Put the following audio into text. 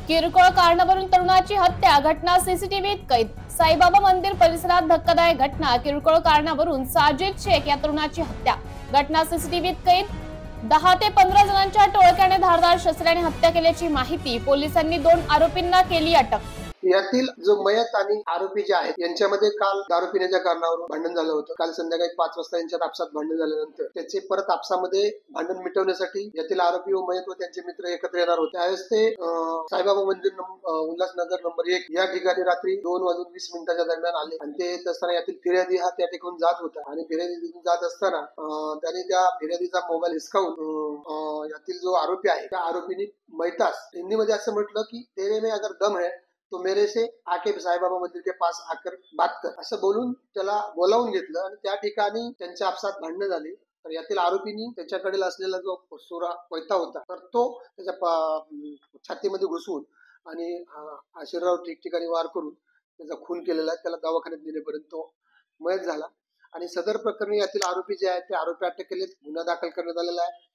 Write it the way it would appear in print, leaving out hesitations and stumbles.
किरकोळ कारणावरून तरुणाची हत्या, घटना सीसीटीव्हीत कैद. साईबाबा मंदिर परिसरात धक्कादायक घटना. किरकोळ कारणावरून साजिद शेख या तरुणाची हत्या, घटना सीसीटीव्हीत कैद. 10 ते 15 जणांच्या टोळक्याने धारदार शस्त्राने हत्या केल्याची माहिती. पोलिसांनी 2 आरोपींना केली अटक. यातील जो मयत आणि आरोपी जे आहेत यांच्यामध्ये काल दारू पिण्याच्या कारणावरून भांडण झालं होतं. काल संध्याकाळी 5 वाजता यांच्यात आपसात भांडण झाल्यानंतर त्याचे परत आपसामध्ये भांडण मिटवण्यासाठी यातील आरोपी व मयत व त्यांचे मित्र एकत्र येणार होते. त्यावेळेस ते साईबाबा मंदिर उल्हासनगर नंबर 1 या ठिकाणी रात्री 2:20 दरम्यान आले आणि ते येत असताना यातील फिर्यादी हा त्या ठिकाणून जात होता आणि फिर्यादी जात असताना त्यांनी त्या फिर्यादीचा मोबाईल हिसकावून यातील जो आरोपी आहे त्या आरोपीने मैतास हिंदीमध्ये असं म्हटलं की तेरे में अगर दम है तो मेरे से आके साईबाबा मंदिर के पास आकर बात कर असं बोलून त्याला बोलावून घेतलं आणि त्या ठिकाणी त्यांच्या आपसात भांडणं झाली. तर यातील आरोपींनी त्याच्याकडे असलेला जो सुरा कोयता होता तर तो त्याच्या छातीमध्ये घुसवून आणि शरीरावर ठिकठिकाणी वार करून त्याचा खून केलेला आहे. त्याला दवाखान्यात नेल्यापर्यंत तो मयत झाला आणि सदर प्रकरणी यातील आरोपी जे आहेत ते आरोपी अटक केले. गुन्हा दाखल करण्यात आलेला आहे.